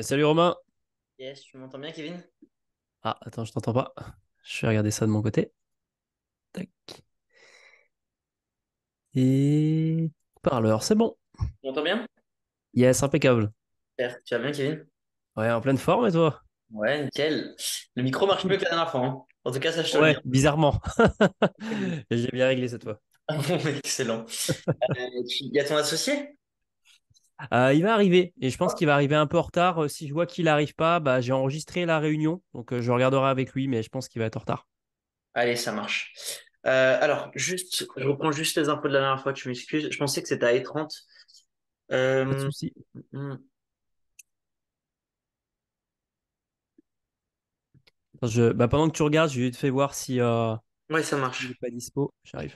Salut Romain. Yes, tu m'entends bien, Kevin? Ah, attends, je t'entends pas. Je vais regarder ça de mon côté. Tac. Et parleur, c'est bon. Tu m'entends bien? Yes, impeccable. Super. Tu vas bien, Kevin? Ouais, en pleine forme et toi? Ouais, nickel. Le micro marche Cool. mieux que la dernière fois, hein. En tout cas, ça, je te le dis. Ouais, bizarrement. J'ai bien réglé cette fois. Excellent. Il y a ton associé? Il va arriver et je pense qu'il va arriver un peu en retard. Si je vois qu'il n'arrive pas, bah, j'ai enregistré la réunion, donc je regarderai avec lui, mais je pense qu'il va être en retard. Allez, ça marche. Alors, juste, je reprends juste les infos de la dernière fois, tu m'excuses. Je pensais que c'était à E30. Pas de Euh, souci. hmm, Attends, bah, pendant que tu regardes, je vais te faire voir si ouais, ça s'il n'est marche. pas dispo. J'arrive.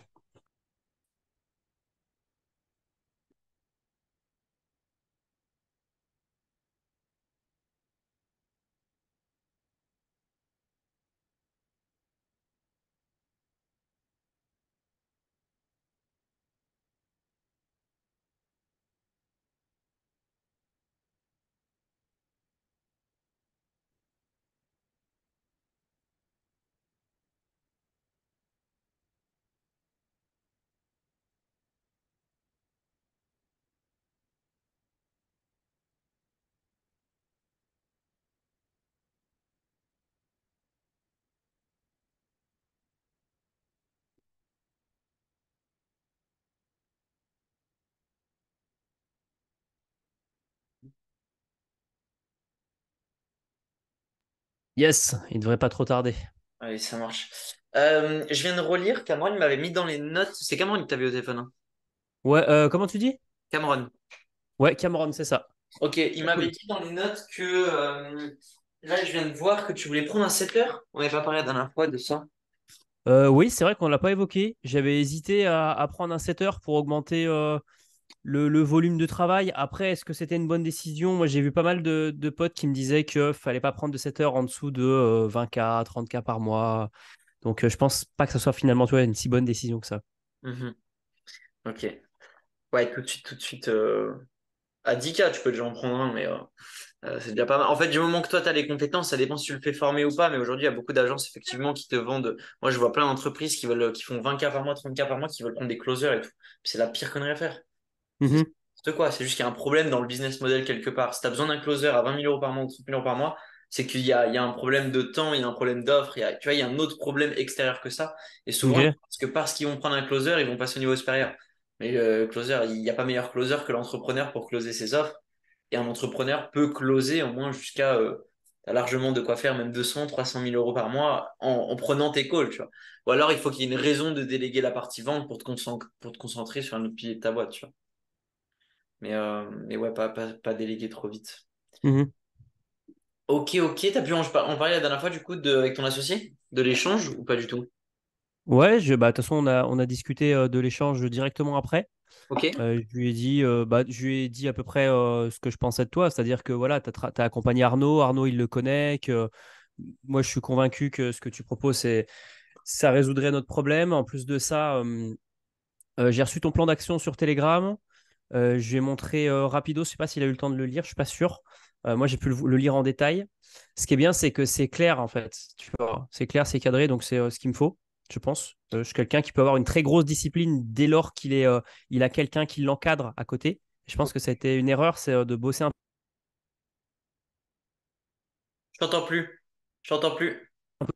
Yes, il devrait pas trop tarder. Allez, ça marche. Je viens de relire, Cameron il m'avait mis dans les notes. C'est Cameron que t'avais au téléphone, hein? Ouais, comment tu dis? Cameron. Ouais, Cameron, c'est ça. Ok, il Ah, m'avait cool. dit dans les notes que là, je viens de voir que tu voulais prendre un setter. On n'avait pas parlé la dernière fois de ça. Oui, c'est vrai qu'on ne l'a pas évoqué. J'avais hésité à prendre un setter pour augmenter le volume de travail. Après, est-ce que c'était une bonne décision? Moi, j'ai vu pas mal de potes qui me disaient qu'il ne fallait pas prendre de setter en dessous de 20K, 30K par mois. Donc, je pense pas que ce soit finalement tu vois, une si bonne décision que ça. Mhm. Ok. Ouais, tout de suite. À 10K, tu peux déjà en prendre un, mais c'est déjà pas mal. En fait, du moment que toi, tu as les compétences, ça dépend si tu le fais former ou pas. Mais aujourd'hui, il y a beaucoup d'agences, effectivement, qui te vendent. Moi, je vois plein d'entreprises qui font 20K par mois, 30K par mois, qui veulent prendre des closers et tout. C'est la pire connerie à faire. C'est Mhm. n'importe quoi. C'est juste qu'il y a un problème dans le business model quelque part. Si tu as besoin d'un closer à 20 000 euros par mois ou 30 000 euros par mois, c'est qu'il y a un problème de temps, il y a un problème d'offre, tu vois, il y a un autre problème extérieur que ça. Et souvent, Ok. parce qu'ils vont prendre un closer, ils vont passer au niveau supérieur. Mais le closer, il n'y a pas meilleur closer que l'entrepreneur pour closer ses offres. Et un entrepreneur peut closer au moins jusqu'à, t'as largement de quoi faire, même 200, 300 000 euros par mois en prenant tes calls, tu vois. Ou alors, il faut qu'il y ait une raison de déléguer la partie vente pour te concentrer sur un autre pilier de ta boîte, tu vois. Mais ouais, pas déléguer trop vite. Mhm. Ok, ok. T'as pu en parler la dernière fois, du coup, avec ton associé? De l'échange ou pas du tout? Ouais, bah, de toute façon, on a discuté de l'échange directement après. Ok. Je lui ai dit à peu près ce que je pensais de toi, c'est-à-dire que voilà, tu as accompagné Arnaud, Arnaud il le connaît, que moi je suis convaincu que ce que tu proposes, ça résoudrait notre problème. En plus de ça, j'ai reçu ton plan d'action sur Telegram. Je lui ai montré rapido, je sais pas s'il a eu le temps de le lire, je suis pas sûr. Moi j'ai pu le lire en détail. Ce qui est bien, c'est que c'est clair en fait. Tu vois, c'est clair, c'est cadré, donc c'est ce qu'il me faut, je pense. Je suis quelqu'un qui peut avoir une très grosse discipline dès lors il a quelqu'un qui l'encadre à côté. Je pense que ça a été une erreur, c'est de bosser un Je t'entends plus. Je t'entends plus. peu.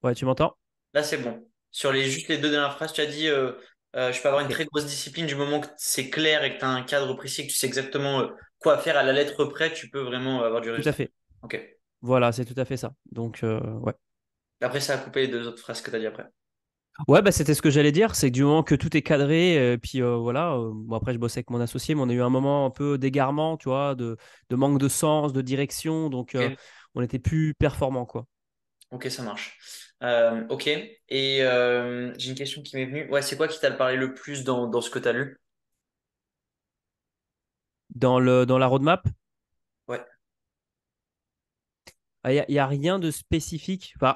Ouais, tu m'entends? Là, c'est bon. Juste les deux dernières phrases, tu as dit je peux avoir une Ok, très grosse discipline du moment que c'est clair et que tu as un cadre précis, que tu sais exactement quoi faire à la lettre près, tu peux vraiment avoir du tout à résultat. fait. Ok. Voilà, c'est tout à fait ça. Donc, ouais. Après, ça a coupé les deux autres phrases que tu as dit après. Ouais, bah, c'était ce que j'allais dire, c'est que du moment que tout est cadré, puis voilà, bon, après je bossais avec mon associé, mais on a eu un moment un peu d'égarement, tu vois, de manque de sens, de direction, donc Ok. on était plus performant, quoi. Ok, ça marche. Ok. Et j'ai une question qui m'est venue. Ouais, c'est quoi qui t'a parlé le plus dans ce que tu as lu? Dans la roadmap, Ouais. il y a rien de spécifique. Enfin,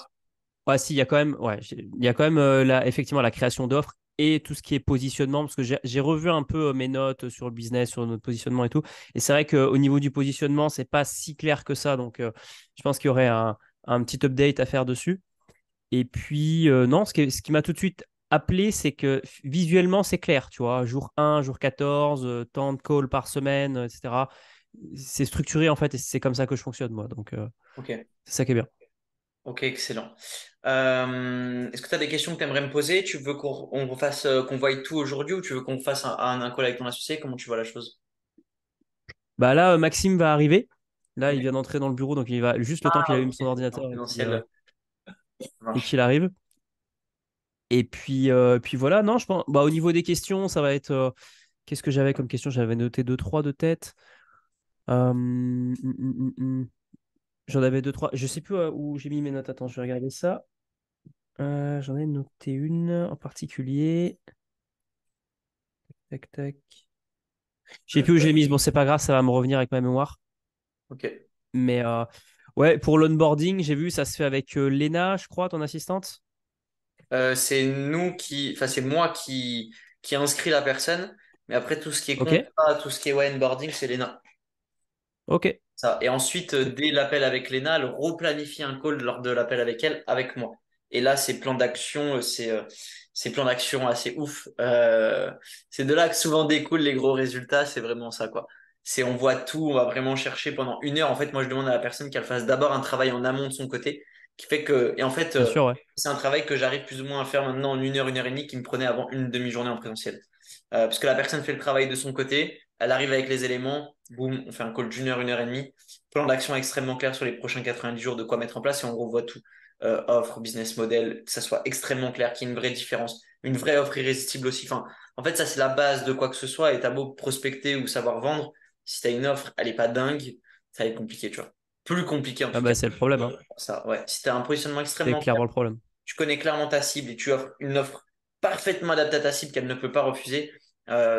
ouais, si, il y a quand même, ouais, il y a quand même effectivement la création d'offres et tout ce qui est positionnement, parce que j'ai revu un peu mes notes sur le business, sur notre positionnement et tout. Et c'est vrai qu'au niveau du positionnement, c'est pas si clair que ça. Donc, je pense qu'il y aurait un petit update à faire dessus. Et puis, non, ce qui m'a tout de suite appelé, c'est que visuellement, c'est clair, tu vois. Jour 1, jour 14, temps de call par semaine, etc. C'est structuré, en fait, et c'est comme ça que je fonctionne, moi. Donc, Ok, c'est ça qui est bien. ok, excellent. Est-ce que tu as des questions que tu aimerais me poser? Tu veux qu'on refasse, qu'on voie tout aujourd'hui ou tu veux qu'on fasse un call avec ton associé? Comment tu vois la chose? Bah là, Maxime va arriver. Là, il Ok. vient d'entrer dans le bureau, donc il va juste le temps qu'il Ah, allume ok. son En ordinateur présentiel, ça et marche. qu'il arrive. Et puis voilà, non, je pense. Bah, au niveau des questions, ça va être. Qu'est-ce que j'avais comme question? J'avais noté deux, trois de tête. J'en avais deux, trois. Je sais plus où j'ai mis mes notes. Attends, je vais regarder ça. J'en ai noté une en particulier. Tac, tac. Je sais plus où je l'ai mise. Bon, c'est pas grave, ça va me revenir avec ma mémoire. Ok. Mais ouais, pour l'onboarding, j'ai vu, ça se fait avec Léna, je crois, ton assistante. C'est moi qui inscrit la personne, mais après tout ce qui est Ok, contrat, tout ce qui est onboarding, c'est Lena. ok. Ça. Et ensuite, dès l'appel avec Lena, elle replanifie un call lors de l'appel avec elle, avec moi. Et là, ces plans d'action, ces plans d'action assez ouf. C'est de là que souvent découlent les gros résultats. C'est vraiment ça, quoi. C'est on voit tout, on va vraiment chercher pendant une heure. En fait, moi, je demande à la personne qu'elle fasse d'abord un travail en amont de son côté, qui fait que, et en fait, Bien sûr, ouais. c'est un travail que j'arrive plus ou moins à faire maintenant en une heure et demie, qui me prenait avant une demi-journée en présentiel. Parce que la personne fait le travail de son côté, elle arrive avec les éléments, boum, on fait un call d'une heure et demie. Plan d'action extrêmement clair sur les prochains 90 jours, de quoi mettre en place et on revoit tout. Offre, business model, que ça soit extrêmement clair, qu'il y ait une vraie différence, une vraie offre irrésistible aussi. Enfin, en fait, ça, c'est la base de quoi que ce soit. Et t'as beau prospecter ou savoir vendre, si t'as une offre, elle est pas dingue, ça va être compliqué, tu vois. Plus compliqué en Ah tout cas. bah c'est le problème, hein. Ça, ouais. Si t'as un positionnement C'est extrêmement clair, clairement le problème. tu connais clairement ta cible et tu offres une offre parfaitement adaptée à ta cible qu'elle ne peut pas refuser,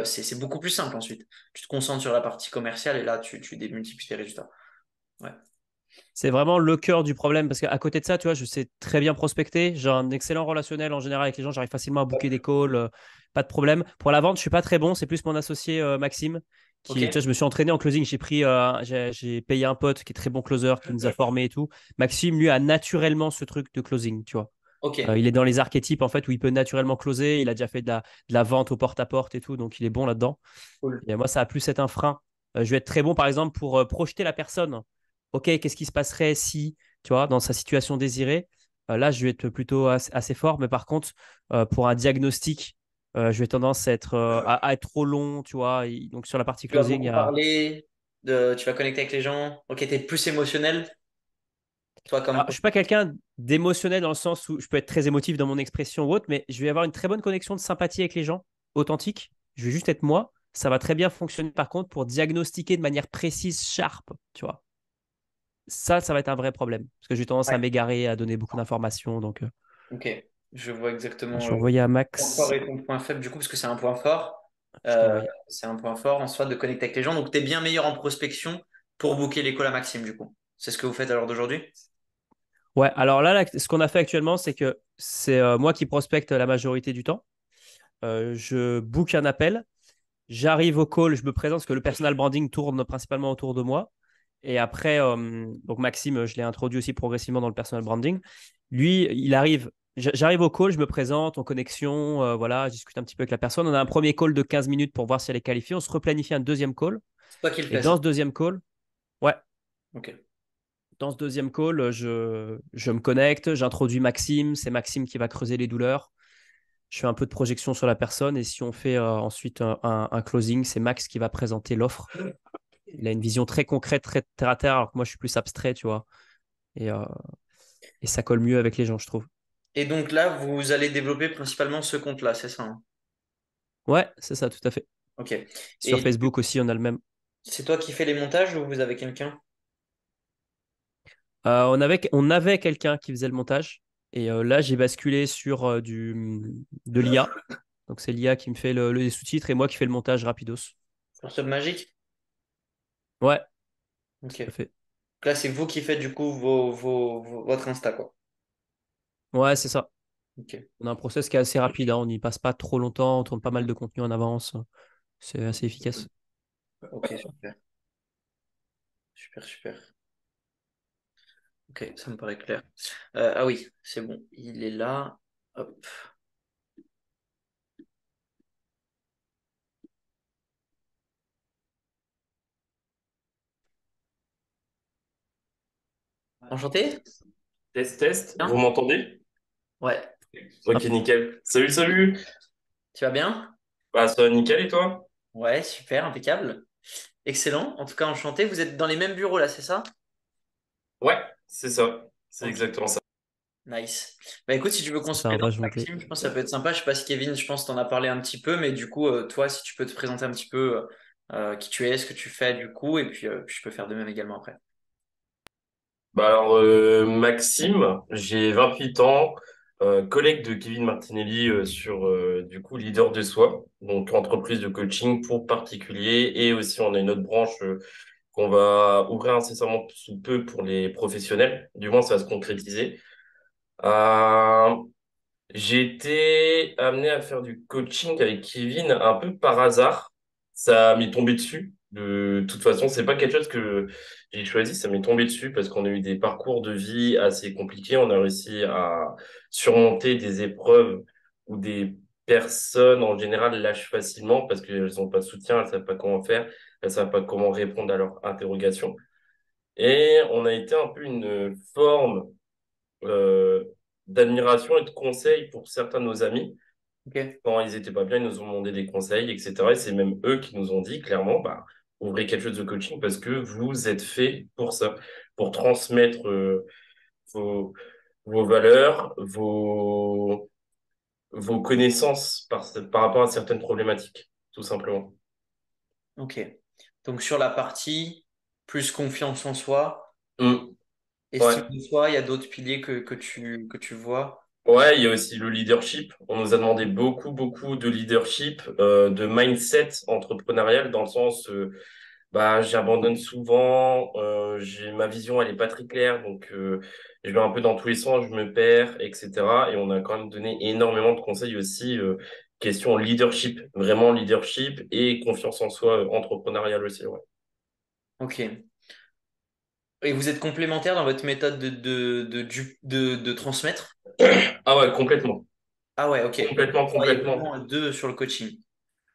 c'est beaucoup plus simple ensuite. Tu te concentres sur la partie commerciale et là, tu démultiplies tes résultats. Ouais. C'est vraiment le cœur du problème parce qu'à côté de ça, tu vois, je sais très bien prospecter. J'ai un excellent relationnel en général avec les gens. J'arrive facilement à booker des calls, pas de problème. Pour la vente, je suis pas très bon. C'est plus mon associé Maxime Ok, qui, tu vois, je me suis entraîné en closing. J'ai payé un pote qui est très bon closer, qui nous a formés et tout. Maxime, lui, a naturellement ce truc de closing, tu vois. ok, Il est dans les archétypes en fait où il peut naturellement closer. Il a déjà fait de la vente au porte-à-porte et tout, donc il est bon là-dedans. cool. Et moi, ça a plus être un frein. Je vais être très bon, par exemple, pour projeter la personne. OK, qu'est-ce qui se passerait si, tu vois, dans sa situation désirée, là, je vais être plutôt assez fort. Mais par contre, pour un diagnostic, je vais tendance à être trop long, tu vois. Donc, sur la partie Tu vas closing, il y beaucoup a. parler, tu vas connecter avec les gens. Ok, t'es plus émotionnel, toi comme Alors, je suis pas quelqu'un d'émotionnel dans le sens où je peux être très émotif dans mon expression ou autre, mais je vais avoir une très bonne connexion de sympathie avec les gens, authentique. Je vais juste être moi. Ça va très bien fonctionner, par contre, pour diagnostiquer de manière précise, sharp, tu vois. Ça va être un vrai problème. Parce que j'ai tendance à Ouais. m'égarer, à donner beaucoup d'informations. Donc, Ok, je vois exactement je vais envoyer à ton Max. fort et ton point faible du coup, parce que c'est un point fort. Je t'ai envoyé. C'est un point fort en soi de connecter avec les gens. Donc, tu es bien meilleur en prospection pour booker l'école à Maxime du coup. C'est ce que vous faites à l'heure d'aujourd'hui? Ouais, alors là, ce qu'on a fait actuellement, c'est que c'est moi qui prospecte la majorité du temps. Je book un appel. J'arrive au call, je me présente parce que le personal branding tourne principalement autour de moi. Et après, donc Maxime, je l'ai introduit aussi progressivement dans le personal branding. Lui, il arrive, j'arrive au call, je me présente en connexion, voilà, je discute un petit peu avec la personne. On a un premier call de 15 minutes pour voir si elle est qualifiée. On se replanifie un deuxième call. C'est toi qui le Et fais dans ça. ce deuxième call, ouais, Ok, dans ce deuxième call, je me connecte, j'introduis Maxime, c'est Maxime qui va creuser les douleurs. Je fais un peu de projection sur la personne et si on fait ensuite un closing, c'est Max qui va présenter l'offre. Il a une vision très concrète, très terre à terre, alors que moi je suis plus abstrait, tu vois. Et, euh, et ça colle mieux avec les gens, je trouve. et donc là, vous allez développer principalement ce compte-là, c'est ça, hein? Ouais, c'est ça, tout à fait. Ok. Sur Et Facebook aussi, on a le même. c'est toi qui fais les montages ou vous avez quelqu'un? On avait quelqu'un qui faisait le montage et là j'ai basculé sur de l'IA. Donc c'est l'IA qui me fait les sous-titres et moi qui fais le montage rapidos. Sur Submagic? Ouais, Ok. tout à fait. Là, c'est vous qui faites du coup votre Insta, quoi. Ouais, c'est ça. Ok, On a un process qui est assez rapide, hein. On n'y passe pas trop longtemps, on tourne pas mal de contenu en avance. C'est assez efficace. ok, super, super, super. Ok, ça me paraît clair. Ah oui, c'est bon, il est là. Hop. Enchanté? Test, test, vous Bien? m'entendez? Ouais. Ok, nickel. Salut, salut. Tu vas bien? Bah, ça va nickel et toi? Ouais, super, impeccable. Excellent. En tout cas, enchanté. Vous êtes dans les mêmes bureaux là, c'est ça? Ouais, c'est ça. C'est Ok, exactement ça. nice. Bah écoute, si tu veux qu'on Ça, se ça va présente, vachement plaisir. Maxime, je pense que ça peut être sympa. Je sais pas si Kevin, je pense, t'en as parlé un petit peu, mais du coup, toi, si tu peux te présenter un petit peu qui tu es, ce que tu fais du coup, et puis je peux faire de même également après. Bah alors, Maxime, j'ai 28 ans, collègue de Kevin Martinelli sur, du coup, Leader de Soi, donc entreprise de coaching pour particuliers. Et aussi, on a une autre branche qu'on va ouvrir incessamment sous peu pour les professionnels. Du moins, ça va se concrétiser. Euh, J'ai été amené à faire du coaching avec Kevin un peu par hasard. Ça m'est tombé dessus. De toute façon, c'est pas quelque chose que j'ai choisi, ça m'est tombé dessus parce qu'on a eu des parcours de vie assez compliqués. On a réussi à surmonter des épreuves où des personnes en général lâchent facilement parce qu'elles n'ont pas de soutien, elles savent pas comment faire, elles savent pas comment répondre à leurs interrogations. Et on a été un peu une forme euh, d'admiration et de conseils pour certains de nos amis. Ok, Quand ils étaient pas bien, ils nous ont demandé des conseils, etc. Et c'est même eux qui nous ont dit clairement, bah, ouvrez quelque chose de coaching parce que vous êtes fait pour ça, pour transmettre vos, vos valeurs, vos connaissances par rapport à certaines problématiques, tout simplement. ok. Donc sur la partie plus confiance en soi, Mm. estime Ouais. de soi, il y a d'autres piliers que tu vois. Ouais, il y a aussi le leadership. On nous a demandé beaucoup, beaucoup de leadership, de mindset entrepreneurial dans le sens, bah, j'abandonne souvent, ma vision, elle est pas très claire, donc je vais un peu dans tous les sens, je me perds, etc. Et on a quand même donné énormément de conseils aussi, question leadership, vraiment leadership et confiance en soi, entrepreneuriale aussi, ouais. Ok. Et vous êtes complémentaires dans votre méthode de transmettre? Ah ouais, complètement, Ah ouais, ok. Donc vous complètement, travaillez complètement. vraiment à deux sur le coaching.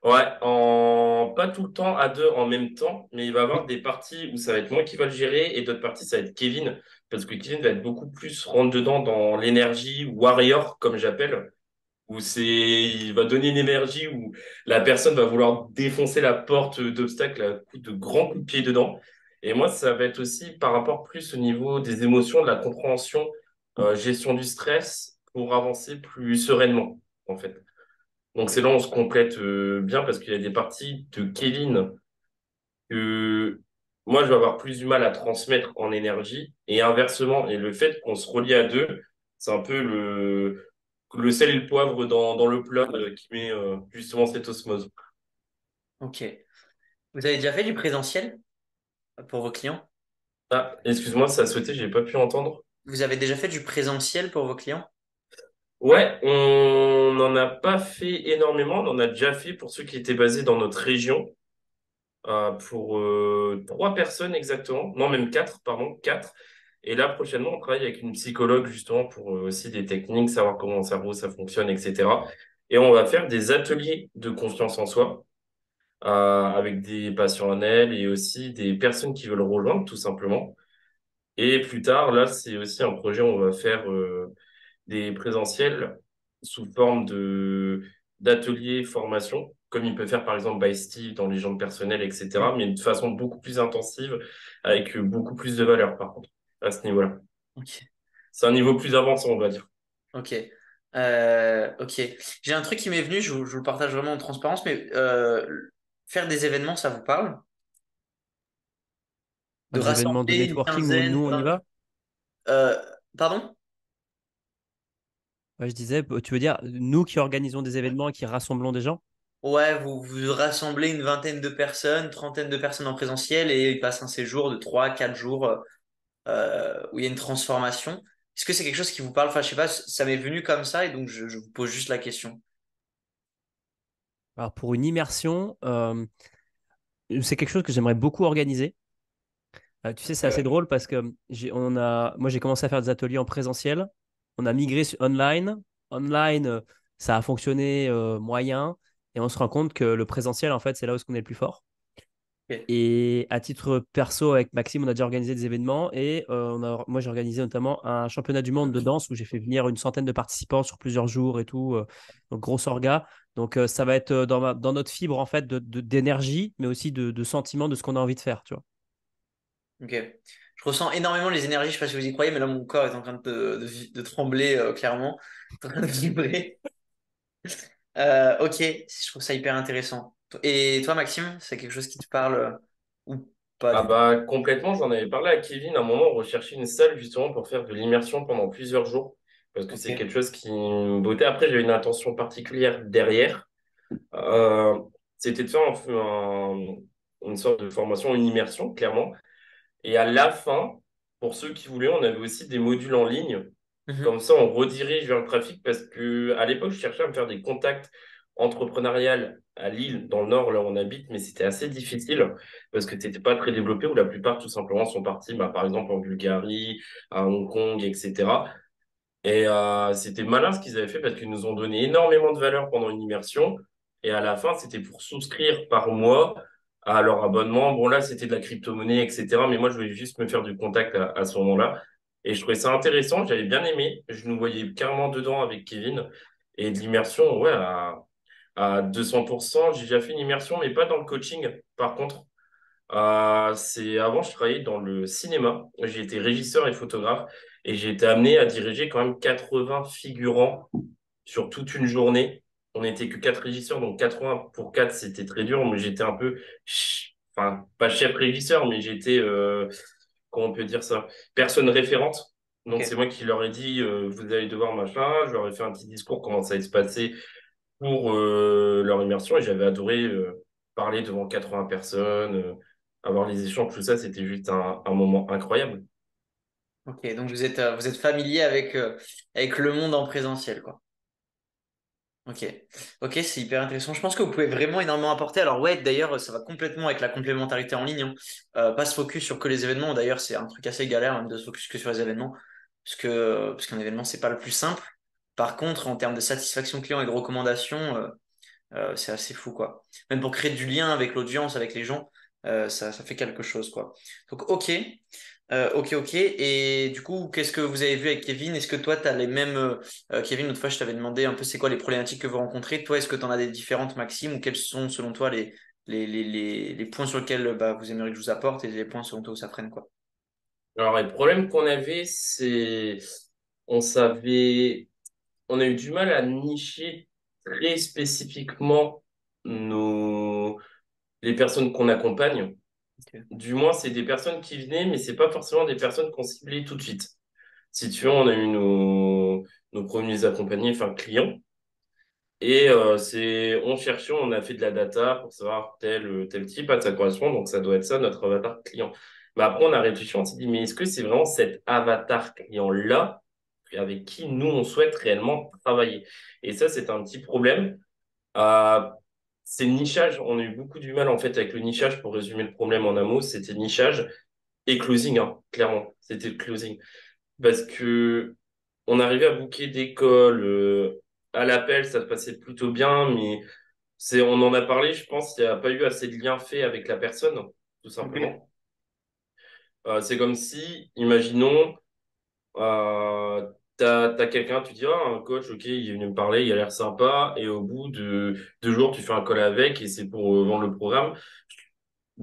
Ouais, pas tout le temps à deux en même temps, mais il va y avoir des parties où ça va être moi qui va le gérer et d'autres parties ça va être Kevin, parce que Kevin va être beaucoup plus rentre dedans dans l'énergie warrior, comme j'appelle, où il va donner une énergie où la personne va vouloir défoncer la porte d'obstacle à coups de grands coups de pied dedans. Et moi, ça va être aussi par rapport plus au niveau des émotions, de la compréhension, gestion du stress pour avancer plus sereinement, en fait. Donc c'est là où on se complète bien parce qu'il y a des parties de Kevin que moi je vais avoir plus du mal à transmettre en énergie et inversement. Et le fait qu'on se relie à deux, c'est un peu le sel et le poivre dans le plat qui met justement cette osmose. Ok. Vous avez déjà fait du présentiel pour vos clients? Ah, excuse-moi, ça a sauté, j'ai pas pu entendre. Vous avez déjà fait du présentiel pour vos clients? Ouais, on n'en a pas fait énormément, on en a déjà fait pour ceux qui étaient basés dans notre région. Pour trois personnes exactement, non même quatre, pardon, quatre. Et là prochainement, on travaille avec une psychologue justement pour aussi des techniques, savoir comment le cerveau ça fonctionne, etc. Et on va faire des ateliers de confiance en soi avec des patients en elle et aussi des personnes qui veulent rejoindre tout simplement. Et plus tard, là, c'est aussi un projet où on va faire des présentiels sous forme de d'ateliers formation, comme il peut faire par exemple by Steve dans les jambes personnelles, Ok. etc., mais de façon beaucoup plus intensive, avec beaucoup plus de valeur par contre, à ce niveau-là. Ok. C'est un niveau plus avancé, on va dire. Ok. Ok. J'ai un truc qui m'est venu, je vous le partage vraiment en transparence, mais faire des événements, ça vous parle? De Des événements de rassembler une networking où nous quinzaine, on y 20. va? euh, pardon? Ouais, je disais, tu veux dire, nous qui organisons des événements et qui rassemblons des gens? Ouais, vous rassemblez une vingtaine de personnes, trentaine de personnes en présentiel et ils passent un séjour de 3, 4 jours où il y a une transformation. Est-ce que c'est quelque chose qui vous parle? Enfin, je sais pas, ça m'est venu comme ça et donc je vous pose juste la question. Alors pour une immersion, c'est quelque chose que j'aimerais beaucoup organiser. Tu sais, c'est assez Ouais. drôle parce que moi j'ai commencé à faire des ateliers en présentiel. On a migré sur online. Online, ça a fonctionné moyen. Et on se rend compte que le présentiel, en fait, c'est là où est-ce qu'on est le plus fort. Ok. Et à titre perso, avec Maxime, on a déjà organisé des événements. Et moi, j'ai organisé notamment un championnat du monde de danse où j'ai fait venir une centaine de participants sur plusieurs jours et tout. Donc, grosse orga. Donc, ça va être dans notre fibre, en fait, d'énergie, mais aussi de sentiment de ce qu'on a envie de faire, tu vois. Ok. Je ressens énormément les énergies, je sais pas si vous y croyez, mais là mon corps est en train de trembler clairement, en train de vibrer. Ok, je trouve ça hyper intéressant. Et toi, Maxime, c'est quelque chose qui te parle ou pas Ah du tout? bah complètement, j'en avais parlé à Kevin à un moment, on recherchait une salle justement pour faire de l'immersion pendant plusieurs jours, parce que Ok. c'est quelque chose qui me bottait. Après, j'avais une intention particulière derrière. Euh, C'était de faire une sorte de formation, une immersion, clairement. Et à la fin, pour ceux qui voulaient, on avait aussi des modules en ligne. Mhm. Comme ça, on redirige vers le trafic parce que à l'époque, je cherchais à me faire des contacts entrepreneuriales à Lille, dans le nord, là où on habite, mais c'était assez difficile parce que c'était pas très développé, où la plupart, tout simplement, sont partis, bah, par exemple, en Bulgarie, à Hong Kong, etc. Et c'était malin ce qu'ils avaient fait parce qu'ils nous ont donné énormément de valeur pendant une immersion. Et à la fin, c'était pour souscrire par mois à leur abonnement. Bon, là, c'était de la crypto-monnaie, etc. Mais moi, je voulais juste me faire du contact à ce moment-là. Et je trouvais ça intéressant. J'avais bien aimé. Je nous voyais carrément dedans avec Kevin. Et de l'immersion, ouais, à 200%. J'ai déjà fait une immersion, mais pas dans le coaching. Par contre, avant, je travaillais dans le cinéma. J'ai été régisseur et photographe et j'ai été amené à diriger quand même 80 figurants sur toute une journée. On n'était que quatre régisseurs, donc 80 pour 4, c'était très dur, mais j'étais un peu, enfin, pas chef régisseur, mais j'étais, comment on peut dire ça, personne référente. Donc c'est Ok. moi qui leur ai dit, vous allez devoir machin. Je leur ai fait un petit discours, comment ça allait se passer pour leur immersion et j'avais adoré parler devant 80 personnes, avoir les échanges, tout ça, c'était juste un moment incroyable. Ok, donc vous êtes familier avec le monde en présentiel, quoi. Ok, ok, c'est hyper intéressant. Je pense que vous pouvez vraiment énormément apporter. Alors ouais, d'ailleurs, ça va complètement avec la complémentarité en ligne, hein. Pas se focus sur que les événements. D'ailleurs, c'est un truc assez galère même de se focus que sur les événements, parce qu'un événement c'est pas le plus simple. Par contre, en termes de satisfaction client et de recommandation, c'est assez fou, quoi. Même pour créer du lien avec l'audience, avec les gens, ça fait quelque chose, quoi. Donc ok. Ok, ok. Et du coup, qu'est-ce que vous avez vu avec Kevin? Est-ce que toi, tu as les mêmes... Kevin, l'autre fois, je t'avais demandé un peu c'est quoi les problématiques que vous rencontrez. Toi, est-ce que tu en as des différentes, Maxime? Ou quels sont, selon toi, les points sur lesquels bah, vous aimeriez que je vous apporte et les points selon toi où ça freine, quoi? Alors, le problème qu'on avait, on savait, on a eu du mal à nicher très spécifiquement les personnes qu'on accompagne. Ok. Du moins, c'est des personnes qui venaient, mais c'est pas forcément des personnes qu'on ciblait tout de suite. Si tu veux, on a eu nos premiers accompagnés, enfin clients. Et on cherchait, on a fait de la data pour savoir tel type, ça correspond, donc ça doit être ça notre avatar client. Mais après, on a réfléchi, on s'est dit, mais est-ce que c'est vraiment cet avatar client-là avec qui nous, on souhaite réellement travailler? Et ça, c'est un petit problème. Euh, c'est le nichage, on a eu beaucoup du mal en fait avec le nichage, pour résumer le problème en un mot, c'était nichage et closing, hein, clairement, c'était le closing. Parce que on arrivait à booker d'école à l'appel, ça se passait plutôt bien, mais on en a parlé, je pense, il n'y a pas eu assez de lien fait avec la personne, tout Ok. simplement. C'est comme si, imaginons, t'as quelqu'un, tu dis, ah, un coach, ok, il est venu me parler, il a l'air sympa, et au bout de 2 jours, tu fais un call avec, et c'est pour vendre le programme.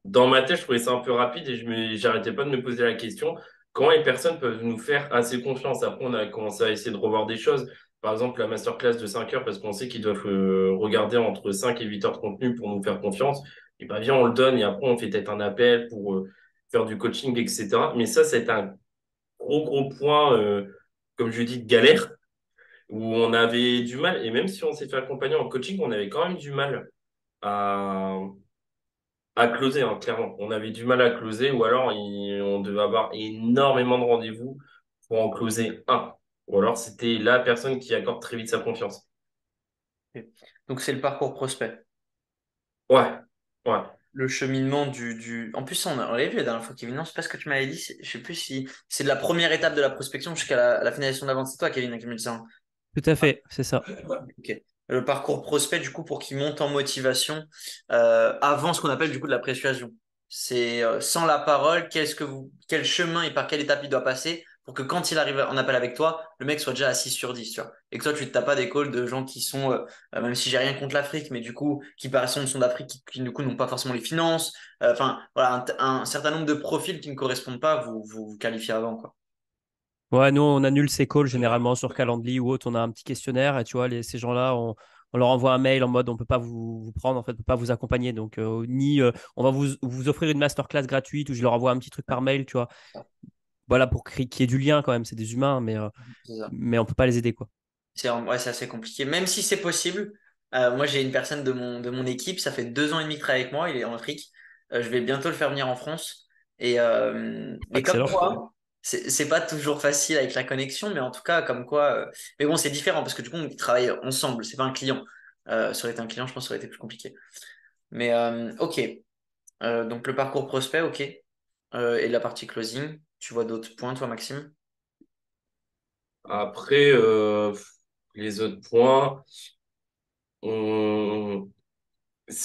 Dans ma tête, je trouvais ça un peu rapide, et j'arrêtais pas de me poser la question, comment les personnes peuvent nous faire assez confiance? Après, on a commencé à essayer de revoir des choses. Par exemple, la masterclass de 5 heures, parce qu'on sait qu'ils doivent regarder entre 5 et 8 heures de contenu pour nous faire confiance. Et bah, viens, on le donne, et après, on fait peut-être un appel pour faire du coaching, etc. Mais ça, c'est un gros point, comme je dis, de galère, où on avait du mal, et même si on s'est fait accompagner en coaching, on avait quand même du mal à, à closer, clairement. On avait du mal à closer, ou alors on devait avoir énormément de rendez-vous pour en closer un. Ou alors c'était la personne qui accorde très vite sa confiance. Ok. Donc, c'est le parcours prospect. Ouais, ouais. Le cheminement En plus, on l'avait vu la dernière fois, Kevin. Non, c'est pas ce que tu m'avais dit. Je sais plus si c'est de la première étape de la prospection jusqu'à la finalisation de la vente. C'est toi, Kevin, qui me dit ça, hein. Tout à fait, c'est ça. Ok. Le parcours prospect, du coup, pour qu'il monte en motivation avant ce qu'on appelle du coup de la persuasion. C'est sans la parole, quel chemin et par quelle étape il doit passer pour que quand il arrive en appel avec toi, le mec soit déjà à 6 sur 10, tu vois. Et que toi, tu ne tapes pas des calls de gens qui sont, même si j'ai rien contre l'Afrique, mais du coup, qui par exemple sont d'Afrique, qui, du coup n'ont pas forcément les finances. Enfin, voilà, un certain nombre de profils qui ne correspondent pas, vous qualifiez avant, quoi. Ouais, nous, on annule ces calls généralement sur Calendly ou autre. On a un petit questionnaire et tu vois, ces gens-là, on leur envoie un mail en mode on peut pas vous prendre, en fait, on peut pas vous accompagner. Donc, on va vous offrir une masterclass gratuite ou je leur envoie un petit truc par mail, tu vois. Voilà, pour qu'il y ait du lien quand même. C'est des humains, C'est ça. mais on peut pas les aider, quoi. Ouais, c'est assez compliqué. Même si c'est possible, moi j'ai une personne de mon équipe, ça fait 2 ans et demi qu'il travaille avec moi, il est en Afrique. Je vais bientôt le faire venir en France. Mais comme Excellent. quoi, c'est pas toujours facile avec la connexion, mais en tout cas, comme quoi. Mais bon, c'est différent parce que du coup, on travaille ensemble, c'est pas un client. Ça aurait été un client, je pense que ça aurait été plus compliqué. Mais ok. Donc le parcours prospect, ok. Et la partie closing, tu vois d'autres points, toi, Maxime? Après, les autres points, on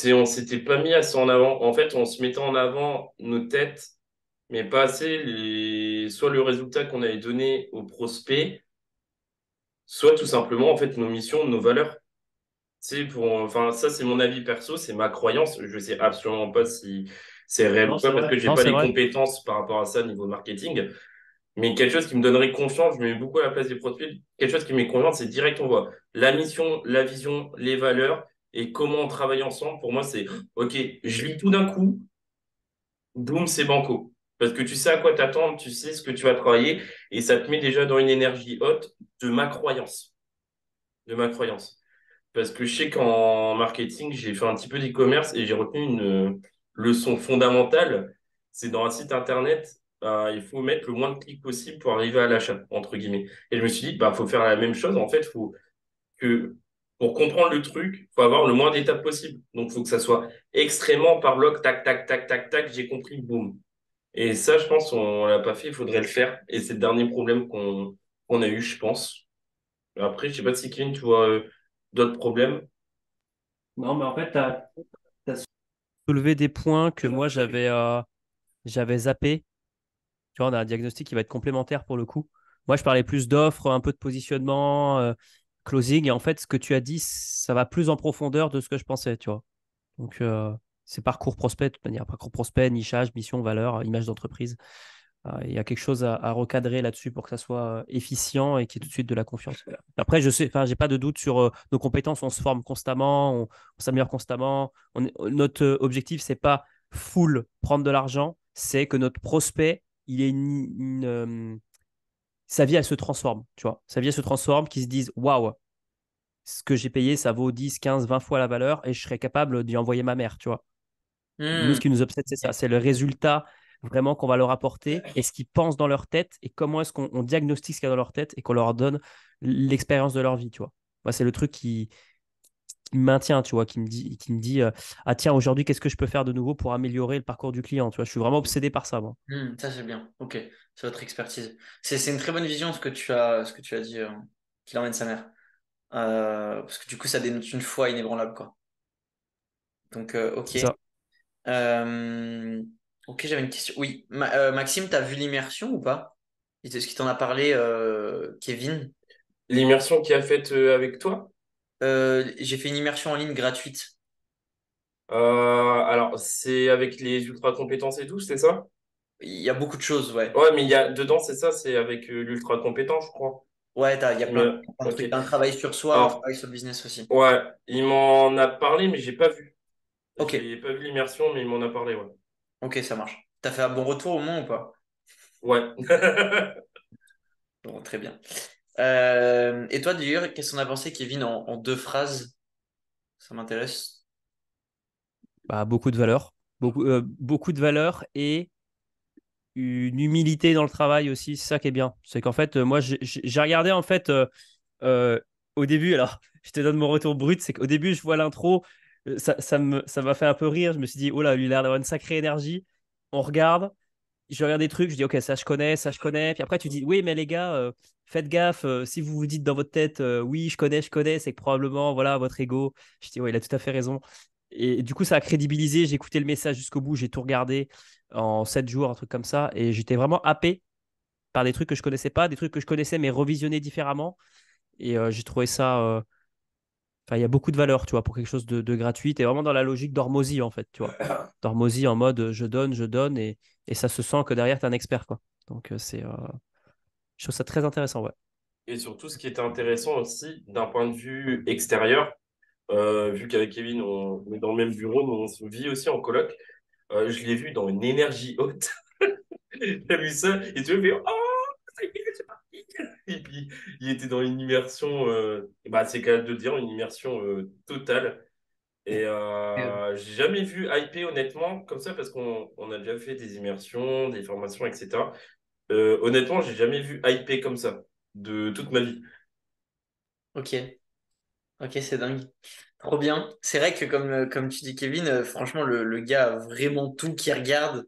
on s'était pas mis assez en avant. En fait, on se mettait en avant nos têtes, mais pas assez soit le résultat qu'on avait donné aux prospects, soit tout simplement, en fait, nos missions, nos valeurs. Enfin, ça, c'est mon avis perso, c'est ma croyance. Je sais absolument pas si c'est réel Non, ou pas c'est parce vrai. que j'ai Non, pas c'est les vrai. compétences par rapport à ça niveau marketing. Mais quelque chose qui me donnerait confiance, je me mets beaucoup à la place des prospects. Quelque chose qui me met confiance, c'est direct, on voit la mission, la vision, les valeurs et comment on travaille ensemble. Pour moi, c'est OK, je lis tout d'un coup, boum, c'est banco. Parce que tu sais à quoi t'attendre, tu sais ce que tu vas travailler et ça te met déjà dans une énergie haute de ma croyance. De ma croyance. Parce que je sais qu'en marketing, j'ai fait un petit peu d'e-commerce et j'ai retenu une leçon fondamentale. C'est dans un site internet, il faut mettre le moins de clics possible pour arriver à l'achat, entre guillemets. Et je me suis dit, bah, faut faire la même chose. En fait, faut que, pour comprendre le truc, faut avoir le moins d'étapes possible. Donc, faut que ça soit extrêmement par bloc, tac, tac, tac, tac, tac, j'ai compris, boum. Et ça, je pense, on l'a pas fait, il faudrait le faire. Et c'est le dernier problème qu'on a eu, je pense. Après, je sais pas si Kevin, tu vois, d'autres problèmes. Non, mais en fait, tu as soulevé des points que moi, j'avais zappé. Tu vois, on a un diagnostic qui va être complémentaire pour le coup. Moi, je parlais plus d'offres, un peu de positionnement, closing. Et en fait, ce que tu as dit, ça va plus en profondeur de ce que je pensais, tu vois. Donc, c'est parcours prospect, de toute manière. Parcours prospect, nichage, mission, valeur, image d'entreprise. Il y a quelque chose à recadrer là-dessus pour que ça soit efficient et qu'il y ait tout de suite de la confiance. Après, je sais, enfin, j'ai pas de doute sur nos compétences. On se forme constamment, on s'améliore constamment. Notre objectif, c'est pas full prendre de l'argent, c'est que notre prospect, il est sa vie, elle se transforme, tu vois. Sa vie, elle se transforme, qu'il se dise, waouh, ce que j'ai payé, ça vaut 10, 15, 20 fois la valeur et je serais capable d'y envoyer ma mère, tu vois. Nous, Hmm. ce qui nous obsède, c'est ça. C'est le résultat vraiment qu'on va leur apporter et ce qu'ils pensent dans leur tête et comment est-ce qu'on diagnostique ce qu'il y a dans leur tête et qu'on leur donne l'expérience de leur vie, tu vois. Moi, c'est le truc qui me maintient, tu vois, qui me dit ah tiens, aujourd'hui, qu'est-ce que je peux faire de nouveau pour améliorer le parcours du client, tu vois. Je suis vraiment obsédé par ça, moi. Ça c'est bien. Ok, c'est votre expertise. C'est une très bonne vision ce que tu as dit qu'il emmène sa mère. Parce que du coup ça dénote une foi inébranlable quoi. Donc ok. C'est ça. Euh, ok, j'avais une question. Oui, Maxime, t'as vu l'immersion ou pas? Est-ce qu'il t'en a parlé, Kevin? L'immersion qu'il a faite avec toi, J'ai fait une immersion en ligne gratuite. alors c'est avec les ultra compétences et tout, c'est ça? Il y a beaucoup de choses, ouais. Ouais, mais il y a dedans, c'est ça, c'est avec l'ultra compétent, je crois. Ouais, il y a plein de Ok. trucs. Un travail sur soi, un Alors, travail sur le business aussi. ouais, il m'en a parlé, mais j'ai pas vu. Ok, J'ai pas vu l'immersion, mais il m'en a parlé, ouais. ok, ça marche. T'as fait un bon retour au moins ou pas? Ouais. Bon, très bien. Et toi, d'ailleurs, qu'est-ce qu'on a pensé, Kevin, en 2 phrases? Ça m'intéresse. Bah, beaucoup de valeur. Beaucoup de valeur et une humilité dans le travail aussi. C'est ça qui est bien. C'est qu'en fait, moi, j'ai regardé en fait euh, au début. Alors, je te donne mon retour brut. C'est qu'au début, je vois l'intro. Ça m'a fait un peu rire. Je me suis dit, oh là, lui, il a l'air d'avoir une sacrée énergie. On regarde. Je regarde des trucs. Je dis, ok, ça, je connais, ça, je connais. Puis après, tu dis, oui, mais les gars, faites gaffe. Si vous vous dites dans votre tête, oui, je connais, c'est que probablement, voilà, votre ego. Je dis, ouais, il a tout à fait raison. Et du coup, ça a crédibilisé. J'ai écouté le message jusqu'au bout. J'ai tout regardé en 7 jours, un truc comme ça. Et j'étais vraiment happé par des trucs que je connaissais pas, des trucs que je connaissais mais revisionnés différemment. Et j'ai trouvé ça. Enfin, il y a beaucoup de valeur, tu vois, pour quelque chose de gratuit. Et vraiment dans la logique d'Hormozy, en fait, tu vois. D'Hormozy en mode je donne, et ça se sent que derrière, tu es un expert, quoi. Donc, je trouve ça très intéressant, ouais. Et surtout, ce qui était intéressant aussi, d'un point de vue extérieur, vu qu'avec Kevin, on est dans le même bureau, nous, on se vit aussi en coloc, je l'ai vu dans une énergie haute. T'as vu ça? Et tu me fais, oh, ça y est, c'est parti. Et puis, il était dans une immersion, bah, c'est quand même de le dire, une immersion totale. Et j'ai jamais vu hyper honnêtement comme ça parce qu'on a déjà fait des immersions, des formations, etc. Honnêtement, j'ai jamais vu hyper comme ça de toute ma vie. Ok, ok, c'est dingue. Trop bien. C'est vrai que comme tu dis, Kevin, franchement, le gars a vraiment tout qui regarde.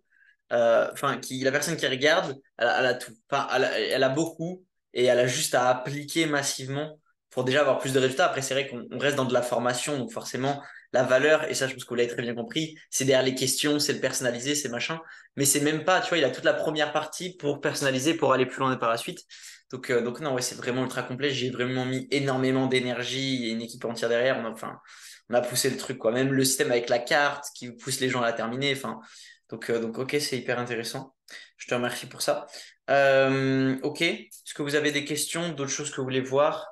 Enfin, la personne qui regarde, elle a tout. Enfin, elle a beaucoup et elle a juste à appliquer massivement pour déjà avoir plus de résultats. Après, c'est vrai qu'on reste dans de la formation, donc forcément, la valeur, et ça, je pense que vous l'avez très bien compris, c'est derrière les questions, c'est le personnalisé, c'est machin. Mais c'est même pas, tu vois, il a toute la première partie pour personnaliser, pour aller plus loin par la suite. Donc non, ouais, c'est vraiment ultra complet. J'ai vraiment mis énormément d'énergie et une équipe entière derrière. On a poussé le truc, quoi. Même le système avec la carte qui pousse les gens à la terminer. Enfin, donc ok, c'est hyper intéressant. Je te remercie pour ça. Ok, est-ce que vous avez des questions, d'autres choses que vous voulez voir?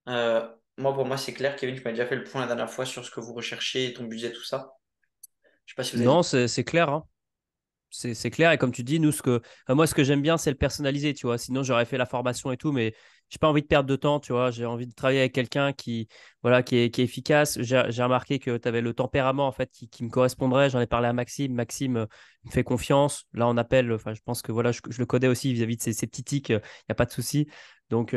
Euh, Moi, pour moi, c'est clair. Kevin, tu m'as déjà fait le point la dernière fois sur ce que vous recherchez, ton budget, tout ça. Je sais pas si vous avez Non, c'est clair, hein. C'est clair. Et comme tu dis, nous, enfin, moi, ce que j'aime bien, c'est le personnalisé, tu vois. Sinon, j'aurais fait la formation et tout, mais j'ai pas envie de perdre de temps, tu vois. J'ai envie de travailler avec quelqu'un voilà, qui est efficace. J'ai remarqué que tu avais le tempérament, en fait, qui me correspondrait. J'en ai parlé à Maxime. Maxime me fait confiance. Là, on appelle, enfin, je pense que voilà, je le connais aussi vis-à-vis de ses petits tics. Il n'y a pas de souci. Donc,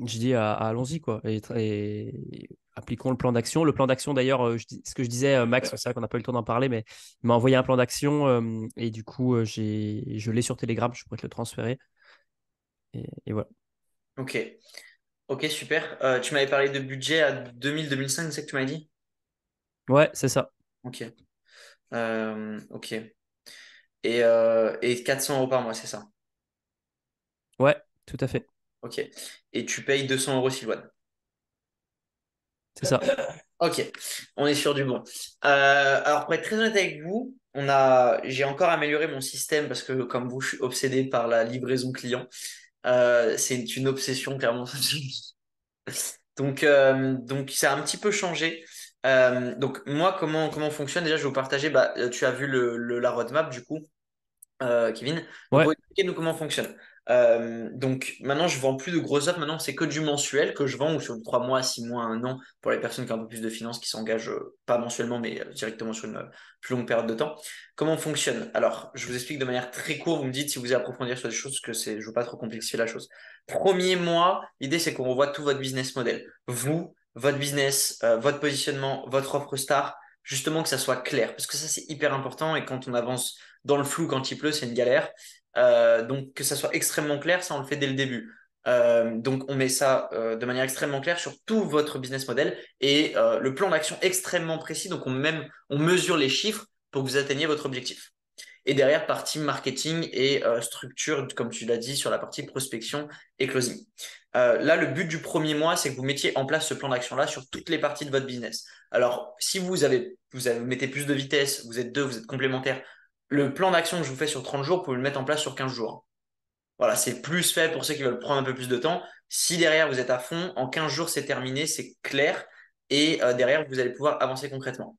je dis allons-y quoi et appliquons le plan d'action. Le plan d'action d'ailleurs, ce que je disais Max, c'est vrai qu'on n'a pas eu le temps d'en parler, mais il m'a envoyé un plan d'action et du coup je l'ai sur Telegram, je pourrais te le transférer et voilà. Ok, ok, super. Tu m'avais parlé de budget à 2000-2005, c'est ce que tu m'as dit? Ouais, c'est ça. Ok. Ok. Et 400 euros par mois, c'est ça? Ouais, tout à fait. Ok. Et tu payes 200 euros Sylvane. C'est ça. Ok, on est sur du bon. Alors pour être très honnête avec vous, j'ai encore amélioré mon système parce que comme vous, je suis obsédé par la livraison client. C'est une obsession clairement. Donc ça a un petit peu changé. Donc moi, comment on fonctionne? Déjà, je vais vous partager. Bah, tu as vu la roadmap du coup. Kevin. Donc, Ouais, pour expliquer nous comment on fonctionne. Donc, maintenant, je vends plus de grosses offres. Maintenant, c'est que du mensuel que je vends ou sur du 3 mois, 6 mois, 1 an pour les personnes qui ont un peu plus de finances, qui s'engagent pas mensuellement, mais directement sur une plus longue période de temps. Comment on fonctionne? Alors, je vous explique de manière très courte. Vous me dites si vous voulez approfondir sur des choses, parce que je veux pas trop complexifier la chose. Premier mois, l'idée, c'est qu'on revoit tout votre business model. Vous, votre business, votre positionnement, votre offre star, justement que ça soit clair. Parce que ça, c'est hyper important. Et quand on avance dans le flou quand il pleut, c'est une galère. Donc que ça soit extrêmement clair, ça on le fait dès le début. Donc on met ça de manière extrêmement claire sur tout votre business model et le plan d'action extrêmement précis. Donc on mesure les chiffres pour que vous atteigniez votre objectif. Et derrière, partie marketing et structure, comme tu l'as dit, sur la partie prospection et closing. Là, le but du premier mois, c'est que vous mettiez en place ce plan d'action-là sur toutes les parties de votre business. Alors, si vous mettez plus de vitesse, vous êtes deux, vous êtes complémentaires, le plan d'action que je vous fais sur 30 jours, vous pouvez le mettre en place sur 15 jours. Voilà, c'est plus fait pour ceux qui veulent prendre un peu plus de temps. Si derrière, vous êtes à fond, en 15 jours, c'est terminé, c'est clair. Et derrière, vous allez pouvoir avancer concrètement.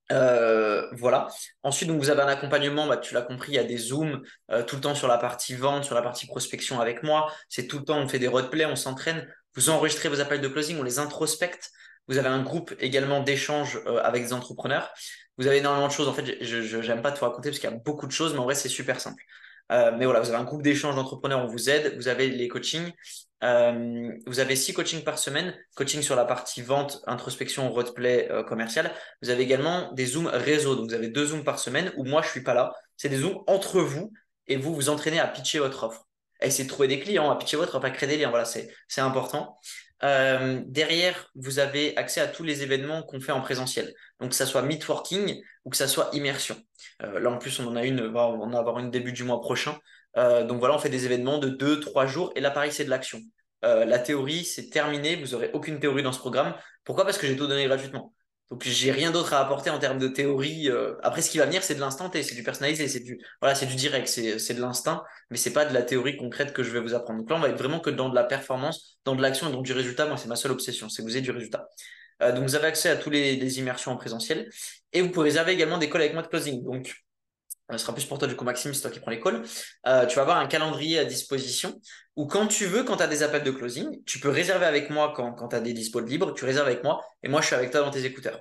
Voilà. Ensuite, donc, vous avez un accompagnement, bah, tu l'as compris, il y a des zooms tout le temps sur la partie vente, sur la partie prospection avec moi. C'est tout le temps, on fait des roleplays, on s'entraîne. Vous enregistrez vos appels de closing, on les introspecte. Vous avez un groupe également d'échange avec des entrepreneurs. Vous avez énormément de choses. En fait, je n'aime pas tout raconter parce qu'il y a beaucoup de choses, mais en vrai, c'est super simple. Mais voilà, vous avez un groupe d'échange d'entrepreneurs, on vous aide. Vous avez les coachings. Vous avez 6 coachings par semaine. Coaching sur la partie vente, introspection, roleplay commercial. Vous avez également des Zooms réseau. Donc, vous avez 2 Zooms par semaine où moi, je suis pas là. C'est des Zooms entre vous et vous vous entraînez à pitcher votre offre. À essayer de trouver des clients, à pitcher votre offre, à créer des liens. Voilà, c'est important. Derrière, vous avez accès à tous les événements qu'on fait en présentiel. Donc, que ça soit Meetworking ou que ça soit Immersion. Là, en plus, on en a une, on va en avoir une début du mois prochain. Donc voilà, on fait des événements de 2, 3 jours. Et là, pareil, c'est de l'action. La théorie, c'est terminé. Vous n'aurez aucune théorie dans ce programme. Pourquoi? Parce que j'ai tout donné gratuitement. Donc, j'ai rien d'autre à apporter en termes de théorie. Après, ce qui va venir, c'est de l'instant T, c'est du personnalisé, voilà, c'est du direct, c'est de l'instinct, mais c'est pas de la théorie concrète que je vais vous apprendre. Donc là, on va être vraiment que dans de la performance, dans de l'action et donc du résultat. Moi, c'est ma seule obsession, c'est que vous ayez du résultat. Donc, vous avez accès à tous les immersions en présentiel et vous pouvez réserver également des calls avec moi de closing. Donc, ce sera plus pour toi, du coup, Maxime, c'est toi qui prends les calls. Tu vas avoir un calendrier à disposition où quand tu veux, quand tu as des appels de closing, tu peux réserver avec moi quand tu as des dispos libres, tu réserves avec moi et moi, je suis avec toi dans tes écouteurs.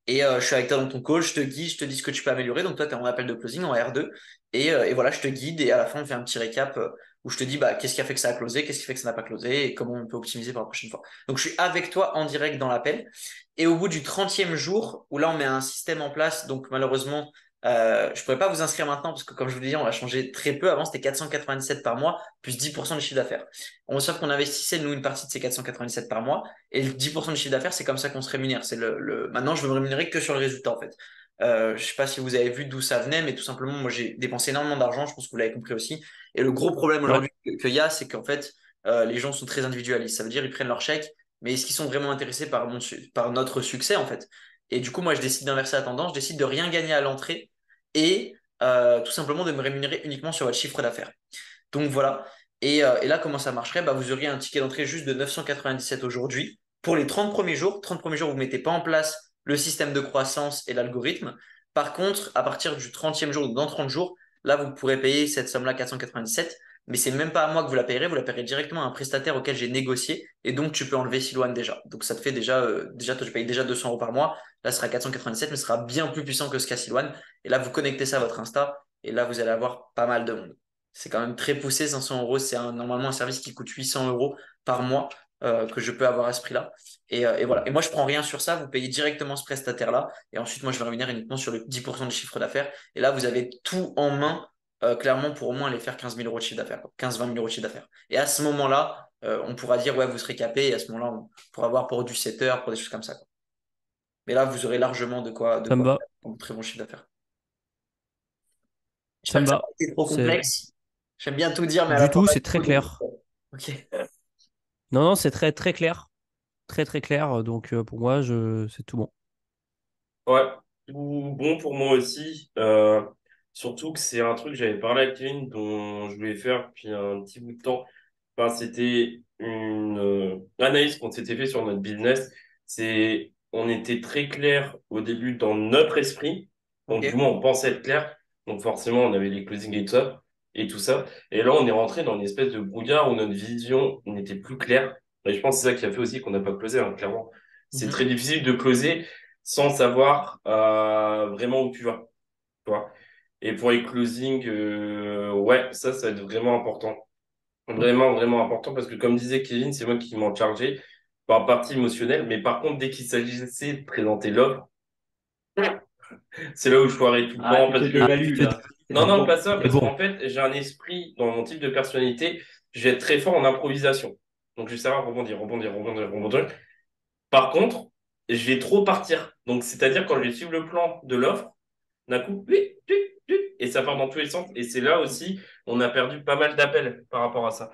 Et je suis avec toi dans ton call, je te guide, je te dis ce que tu peux améliorer. Donc toi, tu es en appel de closing, en R2. Et voilà, je te guide. Et à la fin, on fait un petit récap où je te dis bah, qu'est-ce qui a fait que ça a closé, qu'est-ce qui fait que ça n'a pas closé et comment on peut optimiser pour la prochaine fois. Donc je suis avec toi en direct dans l'appel. Et au bout du 30e jour, où là, on met un système en place. Donc malheureusement, je ne pourrais pas vous inscrire maintenant parce que comme je vous l'ai dit, on va changer très peu. Avant, c'était 497 par mois, plus 10% de chiffre d'affaires. On sauf qu'on investissait, nous, une partie de ces 497 par mois. Et le 10% du chiffre d'affaires, c'est comme ça qu'on se rémunère. Maintenant, je veux me rémunérer que sur le résultat, en fait. Je sais pas si vous avez vu d'où ça venait, mais tout simplement, moi, j'ai dépensé énormément d'argent. Je pense que vous l'avez compris aussi. Et le gros problème Ouais. aujourd'hui qu'il y a, c'est qu'en fait, les gens sont très individualistes. Ça veut dire ils prennent leur chèque, mais est-ce qu'ils sont vraiment intéressés par notre succès, en fait? Et du coup, moi, je décide d'inverser la tendance. Je décide de rien gagner à l'entrée et tout simplement de me rémunérer uniquement sur votre chiffre d'affaires. Donc voilà. Et là, comment ça marcherait? Bah, vous auriez un ticket d'entrée juste de 997 aujourd'hui. Pour les 30 premiers jours, 30 premiers jours, vous ne mettez pas en place le système de croissance et l'algorithme. Par contre, à partir du 30e jour, donc dans 30 jours, là, vous pourrez payer cette somme-là, 497. Mais c'est même pas à moi que vous la payerez directement à un prestataire auquel j'ai négocié. Et donc, tu peux enlever Silouane déjà. Donc, ça te fait déjà, toi, tu payes déjà 200 euros par mois. Là, ce sera 497, mais ce sera bien plus puissant que ce qu'a Silouane. Et là, vous connectez ça à votre Insta. Et là, vous allez avoir pas mal de monde. C'est quand même très poussé, 500 euros. C'est normalement un service qui coûte 800 euros par mois que je peux avoir à ce prix-là. Et voilà. Et moi, je prends rien sur ça. Vous payez directement ce prestataire-là. Et ensuite, moi, je vais rémunérer uniquement sur le 10% de chiffre d'affaires. Et là, vous avez tout en main, clairement, pour au moins aller faire 15 000 euros de chiffre d'affaires, 15-20 000 euros de chiffre d'affaires. Et à ce moment-là, on pourra dire, ouais, vous serez capé. Et à ce moment-là, on pourra avoir pour du 7 heures, pour des choses comme ça, quoi. Mais là, vous aurez largement de Ça me quoi va. faire un très bon chiffre d'affaires. Ça J'espère me que ça n'a va. pas été trop C'est complexe. J'aime bien tout dire, mais à la du fin, tout, pas c'est du très tout. Donc, clair. ok. Non, non, c'est très très clair. Très très clair. Donc pour moi, c'est tout bon. Ouais, tout bon pour moi aussi. Surtout que c'est un truc que j'avais parlé avec Kevin dont je voulais faire depuis un petit bout de temps. Enfin, c'était une analyse qu'on s'était fait sur notre business. On était très clair au début dans notre esprit. Donc, du Ok. moins, on pensait être clair. Donc, forcément, on avait les closings et tout ça. Et tout ça. Et là, on est rentré dans une espèce de brouillard où notre vision n'était plus claire. Et je pense que c'est ça qui a fait aussi qu'on n'a pas closé, hein, clairement. C'est Mhm. très difficile de closer sans savoir vraiment où tu vas, tu vois. Et pour les closings, ouais, ça va être vraiment important. Vraiment, vraiment important parce que comme disait Kevin, c'est moi qui m'en chargeais par partie émotionnelle. Mais par contre, dès qu'il s'agissait de présenter l'offre, c'est là où je foirais tout le Ah, temps tu te parce que, Ah, dévalues tu te là. dis, C'est non, trop non, pas bon. ça, c'est parce bon. qu'en fait, j'ai un esprit dans mon type de personnalité, je vais être très fort en improvisation. Donc, je vais savoir rebondir, rebondir, rebondir, rebondir. Par contre, je vais trop partir. Donc, c'est-à-dire quand je vais suivre le plan de l'offre, d'un coup, et ça part dans tous les sens. Et c'est là aussi, on a perdu pas mal d'appels par rapport à ça.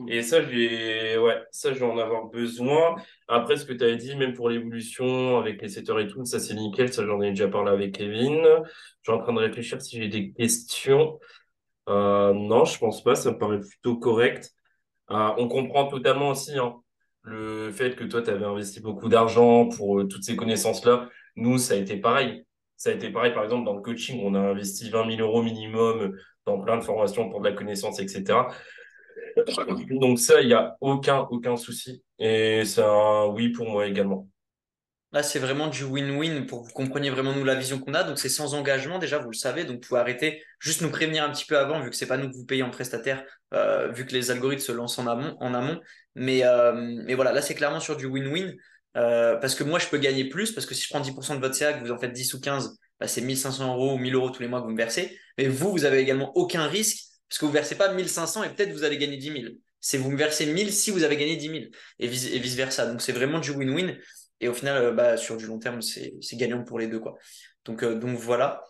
Et ça, ouais, ça, je vais en avoir besoin. Après, ce que tu avais dit, même pour l'évolution avec les setters et tout, ça, c'est nickel. Ça, j'en ai déjà parlé avec Kevin. Je suis en train de réfléchir si j'ai des questions. Non, je pense pas. Ça me paraît plutôt correct. On comprend totalement aussi, hein, le fait que toi, tu avais investi beaucoup d'argent pour toutes ces connaissances-là. Nous, ça a été pareil. Ça a été pareil, par exemple, dans le coaching, on a investi 20 000 euros minimum dans plein de formations pour de la connaissance, etc. Donc ça, il n'y a aucun souci. Et c'est un oui pour moi également. Là, c'est vraiment du win-win pour que vous compreniez vraiment nous la vision qu'on a. Donc, c'est sans engagement, déjà, vous le savez. Donc, vous pouvez arrêter, juste nous prévenir un petit peu avant, vu que c'est pas nous que vous payez en prestataire, vu que les algorithmes se lancent en amont. Mais voilà, là, c'est clairement sur du win-win. Parce que moi, je peux gagner plus, parce que si je prends 10% de votre CA, que vous en faites 10 ou 15, bah, c'est 1 500 € ou 1 000 € tous les mois que vous me versez. Mais vous avez également aucun risque, parce que vous versez pas 1 500 et peut-être vous allez gagner 10 000. C'est vous me versez 1 000 si vous avez gagné 10 000 et vice-versa. Donc, c'est vraiment du win-win. Et au final, bah, sur du long terme, c'est gagnant pour les deux, quoi. Donc voilà.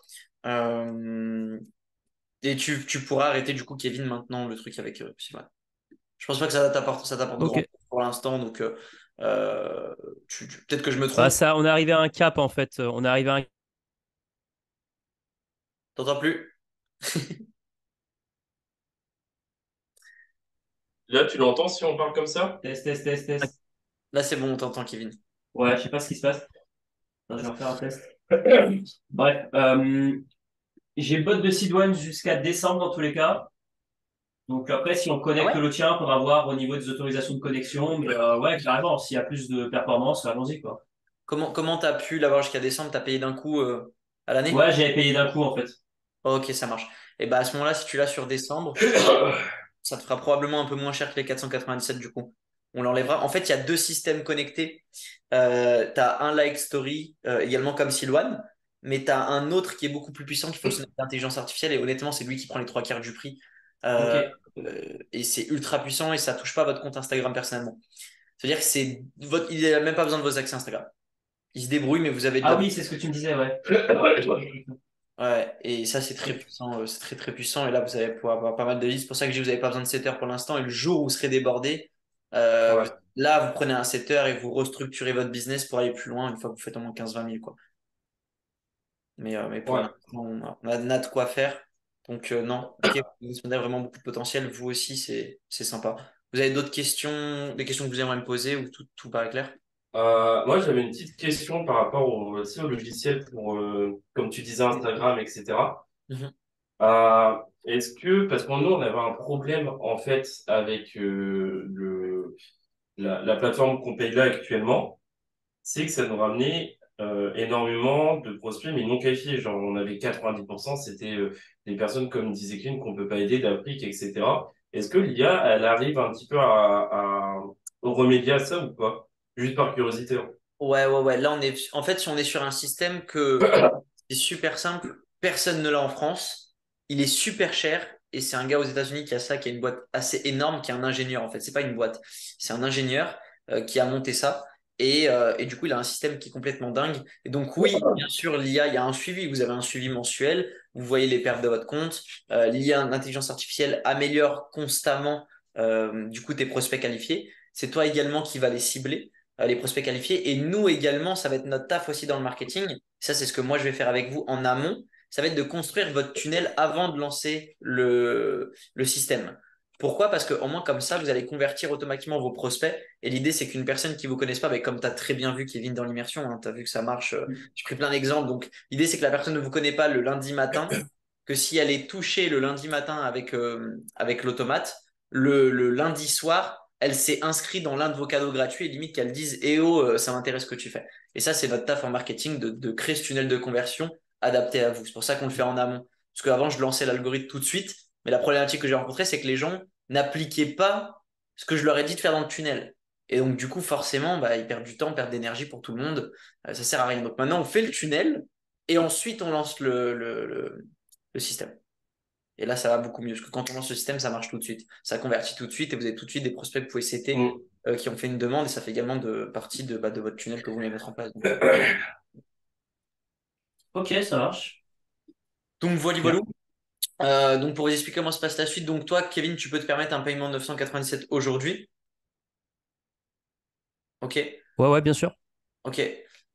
Euh, et tu pourras arrêter du coup, Kevin, maintenant le truc avec Sylvain. Je pense pas que ça t'apporte Ok. grand pour l'instant. Donc peut-être que je me Bah, trompe. ça, on est arrivé à un cap en fait. On est arrivé à un T'entends plus? Là, tu l'entends si on parle comme ça? test, test, test, test. Là, c'est bon, on t'entend, Kevin. Ouais, je sais pas ce qui se passe. Attends, je vais refaire un test. Bref, j'ai bot de Sidoine jusqu'à décembre dans tous les cas. Donc après, si on Ah connecte ouais? le tien, on va voir au niveau des autorisations de connexion. Mais ouais, carrément, s'il y a plus de performance, allons-y quoi. Comment t'as pu l'avoir jusqu'à décembre? T'as payé d'un coup à l'année? Ouais, j'avais payé d'un coup en fait. Ok, ça marche. Et bah à ce moment-là, si tu l'as sur décembre, ça te fera probablement un peu moins cher que les 497 du coup. On l'enlèvera. En fait, il y a deux systèmes connectés. Tu as un Like Story, également comme Silwan, mais tu as un autre qui est beaucoup plus puissant, qui fonctionne avec l'intelligence artificielle. Et honnêtement, c'est lui qui prend les trois quarts du prix. Ok. Euh, et c'est ultra puissant et ça touche pas votre compte Instagram personnellement. C'est-à-dire que il n'a même pas besoin de vos accès Instagram. Il se débrouille, mais vous avez de Ah la. oui, c'est ce que tu me disais, ouais. Ouais, et ça c'est très puissant, c'est très très puissant. Et là vous allez pouvoir avoir pas mal de listes. C'est pour ça que je dis vous n'avez pas besoin de setter pour l'instant. Et le jour où vous serez débordé, Ouais. là vous prenez un setter et vous restructurez votre business pour aller plus loin une fois que vous faites au moins 15-20 000 quoi. Mais pour Ouais. l'instant on a de quoi faire. Donc non, ok, vous avez vraiment beaucoup de potentiel. Vous aussi c'est sympa. Vous avez d'autres questions, des questions que vous aimeriez me poser ou tout paraît clair? Moi, j'avais une petite question par rapport au, tu sais, au logiciel pour, comme tu disais, Instagram, etc. Mhm. Est-ce que, parce que nous, on avait un problème, en fait, avec la plateforme qu'on paye là actuellement, c'est que ça nous ramenait énormément de prospects, mais non qualifiés. Genre, on avait 90%, c'était des personnes comme disait Clint qu'on peut pas aider, d'Afrique, etc. Est-ce que l'IA, elle arrive un petit peu à remédier à ça ou pas? Juste par curiosité, hein. Ouais, ouais, ouais. Là, en fait, si on est sur un système que c'est super simple, personne ne l'a en France. Il est super cher et c'est un gars aux États-Unis qui a ça, qui a une boîte assez énorme, qui est un ingénieur en fait. C'est pas une boîte, c'est un ingénieur qui a monté ça et du coup, il a un système qui est complètement dingue. Et donc, oui, bien sûr, l'IA, il y a un suivi. Vous avez un suivi mensuel, vous voyez les pertes de votre compte. L'IA, l'intelligence artificielle, améliore constamment du coup tes prospects qualifiés. C'est toi également qui va les cibler les prospects qualifiés. Et nous également, ça va être notre taf aussi dans le marketing. Ça, c'est ce que moi, je vais faire avec vous en amont. Ça va être de construire votre tunnel avant de lancer le système. Pourquoi? Parce qu'au moins, comme ça, vous allez convertir automatiquement vos prospects. Et l'idée, c'est qu'une personne qui ne vous connaisse pas, ben, comme tu as très bien vu Kevin dans l'immersion, hein, tu as vu que ça marche. J'ai pris plein d'exemples. Donc, l'idée, c'est que la personne ne vous connaît pas le lundi matin, que si elle est touchée le lundi matin avec l'automate, le lundi soir, elle s'est inscrite dans l'un de vos cadeaux gratuits et limite qu'elle dise Eh oh, ça m'intéresse ce que tu fais. Et ça, c'est votre taf en marketing de créer ce tunnel de conversion adapté à vous. C'est pour ça qu'on le fait en amont. Parce qu'avant, je lançais l'algorithme tout de suite, mais la problématique que j'ai rencontrée, c'est que les gens n'appliquaient pas ce que je leur ai dit de faire dans le tunnel. Et donc, du coup, forcément, bah, ils perdent du temps, perdent d'énergie pour tout le monde. Ça sert à rien. Donc maintenant, on fait le tunnel et ensuite, on lance le système. Et là, ça va beaucoup mieux. Parce que quand on lance le système, ça marche tout de suite. Ça convertit tout de suite et vous avez tout de suite des prospects que vous pouvez setter Mm. qui ont fait une demande et ça fait également partie de votre tunnel que vous voulez mettre en place. Ok, ça marche. Donc voilà, voilà. Bien. Donc pour vous expliquer comment se passe la suite, donc toi, Kevin, tu peux te permettre un paiement de 997 aujourd'hui. Ok. Ouais, ouais, bien sûr. Ok.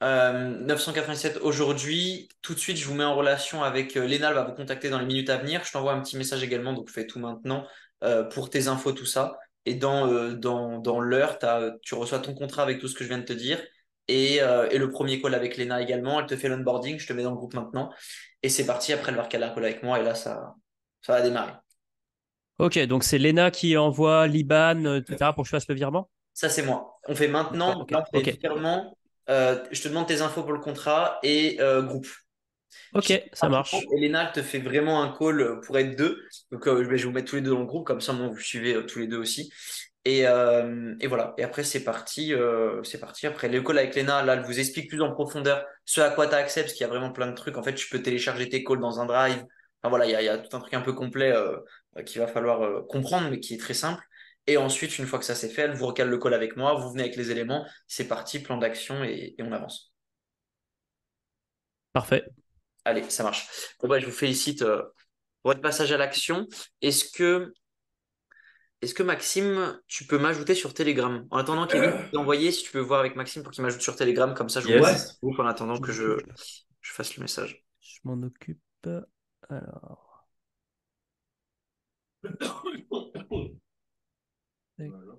987 aujourd'hui. Tout de suite, je vous mets en relation avec Léna, elle va vous contacter dans les minutes à venir. Je t'envoie un petit message également, donc fais tout maintenant pour tes infos, tout ça. Et dans l'heure, tu reçois ton contrat avec tout ce que je viens de te dire. Et le premier call avec Léna également. Elle te fait l'onboarding, je te mets dans le groupe maintenant. Et c'est parti, après elle va recaler un call avec moi. Et là, ça va démarrer. Ok, donc c'est Lena qui envoie l'IBAN, etc. pour que je fasse le virement? Ça, c'est moi. On fait D'accord, maintenant, ok, là, on fait ok. virement. Je te demande tes infos pour le contrat et groupe. Ok, Je ça marche. Elena, elle te fait vraiment un call pour être deux. Donc, je vais vous mettre tous les deux dans le groupe, comme ça, moi, vous suivez tous les deux aussi. Et voilà. Et après, c'est parti. C'est parti. Après, le call avec Lena, là, elle vous explique plus en profondeur ce à quoi tu as accès, parce qu'il y a vraiment plein de trucs. En fait, tu peux télécharger tes calls dans un drive. Enfin, voilà, il y a tout un truc un peu complet qu'il va falloir comprendre, mais qui est très simple. Et ensuite, une fois que ça c'est fait, elle vous recale le call avec moi, vous venez avec les éléments, c'est parti, plan d'action et on avance. Parfait. Allez, ça marche. Bon, bah, je vous félicite pour votre passage à l'action. Est-ce que, est-ce que Maxime, tu peux m'ajouter sur Telegram? En attendant, Kevin, je t'ai envoyé si tu peux voir avec Maxime pour qu'il m'ajoute sur Telegram, comme ça je vous mets Yes. le groupe en attendant Je que m'en occupe. je fasse le message. Je m'en occupe. Alors, tac. Voilà.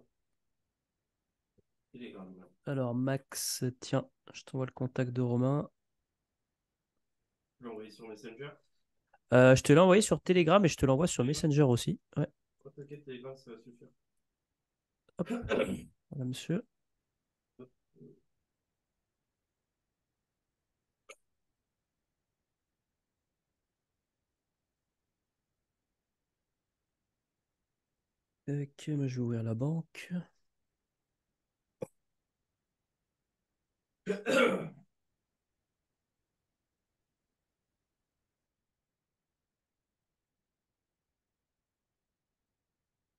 Telegram. Alors, Max, tiens, je t'envoie le contact de Romain. Je l'ai envoyé sur Messenger. Je te l'ai envoyé sur Telegram et je te l'envoie sur Telegram. Messenger aussi. Ouais. Oh, t'inquiète, Telegram, ça va suffire. Hop, voilà, monsieur. Ok, moi, je vais ouvrir la banque.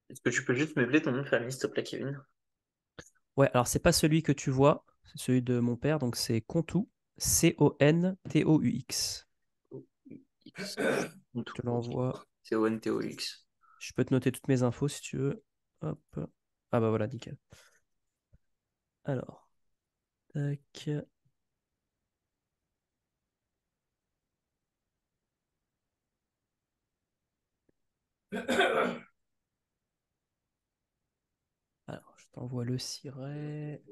Est-ce que tu peux juste m'appeler ton nom de famille, s'il te plaît, Kevin? Ouais, alors c'est pas celui que tu vois, c'est celui de mon père, donc c'est Contou, Contaux. X. Je te l'envoie. CONTOX. Je peux te noter toutes mes infos si tu veux. Hop. Ah bah voilà, nickel. Alors, tac. Alors, je t'envoie le siret.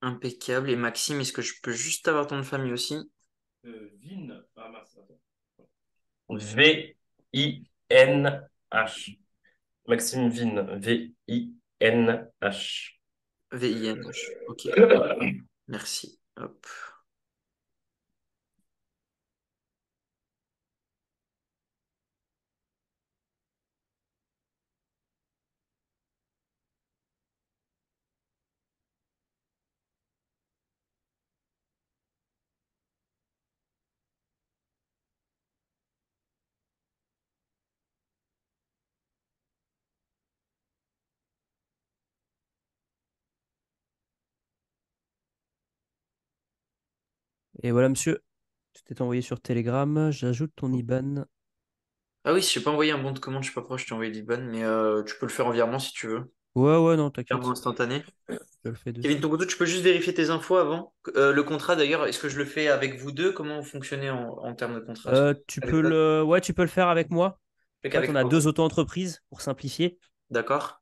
Impeccable. Et Maxime, est-ce que je peux juste avoir ton nom de famille aussi? Vin. Ah, mince, attends. V-I-N-H. Maxime Vin. V-I-N-H. VINH. Ok, merci. Hop. Et voilà, monsieur. C'était envoyé sur Telegram. J'ajoute ton IBAN. Ah oui, si j'ai pas envoyé un bon de commande, je sais pas pourquoi je t'ai envoyé l'IBAN, mais tu peux le faire en virement si tu veux. Ouais, ouais, non, Virement t'inquiète. instantané. Je le fais de Kevin, suite. ton côté, tu peux juste vérifier tes infos avant. Le contrat, d'ailleurs, est-ce que je le fais avec vous deux? Comment vous fonctionnez en termes de contrat? Tu peux Avec toi? ouais, tu peux le faire avec moi. Avec En fait, on a toi. deux auto-entreprises pour simplifier. D'accord.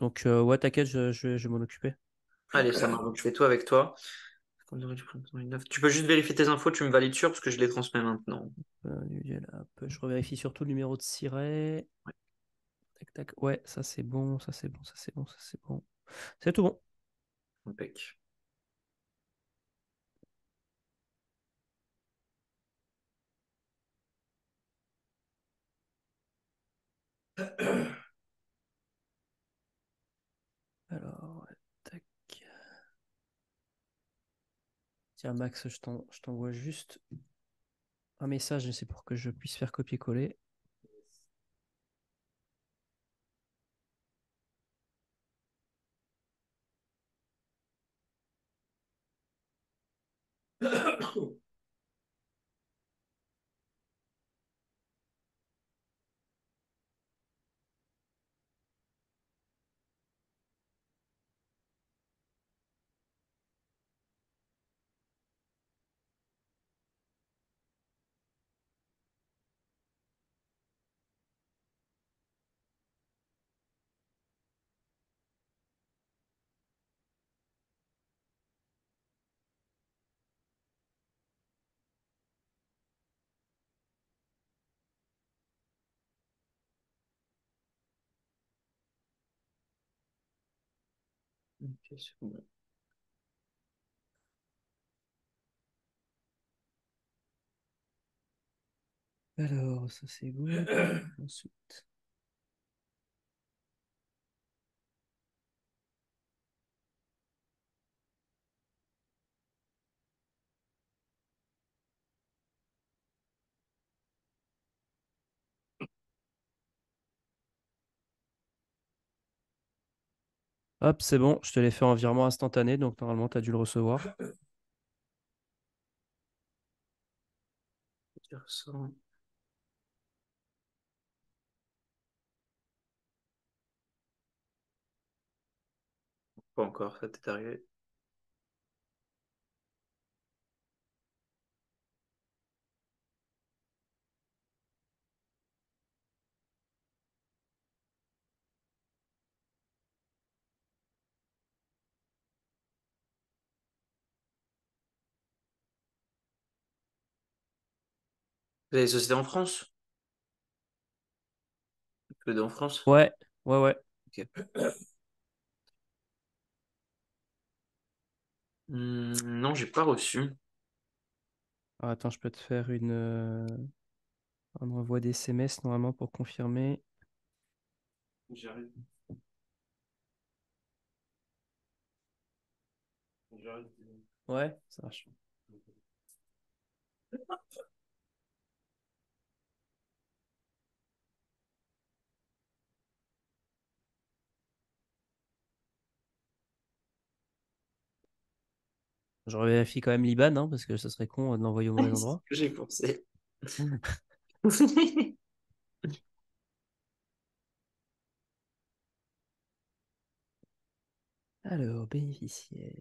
Donc, ouais, t'inquiète, je vais m'en occuper. Allez, ça marche. Donc, je fais tout avec toi. Tu peux juste vérifier tes infos, tu me valides sûr parce que je les transmets maintenant. Individuel, hop. Je revérifie surtout le numéro de siret. Tac, tac. Ouais, ça c'est bon, ça c'est bon, ça c'est bon, ça c'est bon. C'est tout bon. Impec. Alors, ouais, tac. Tiens, Max, je t'envoie juste un message, c'est pour que je puisse faire copier-coller. Ok, c'est bon. Alors, ça c'est good. Ensuite. Hop, c'est bon, je te l'ai fait en virement instantané, donc normalement tu as dû le recevoir. Dire ça. Pas encore, ça t'est arrivé. Vous avez des sociétés en France? Que en France? Ouais, ouais, ouais. Ok. Non, j'ai pas reçu. Ah, attends, je peux te faire un envoi d'SMS normalement pour confirmer. J'arrive. J'arrive. Ouais, ça marche. Je revérifie quand même l'IBAN, hein, parce que ça serait con de l'envoyer au mauvais C'est ce endroit. que j'ai pensé. Alors, bénéficiaire.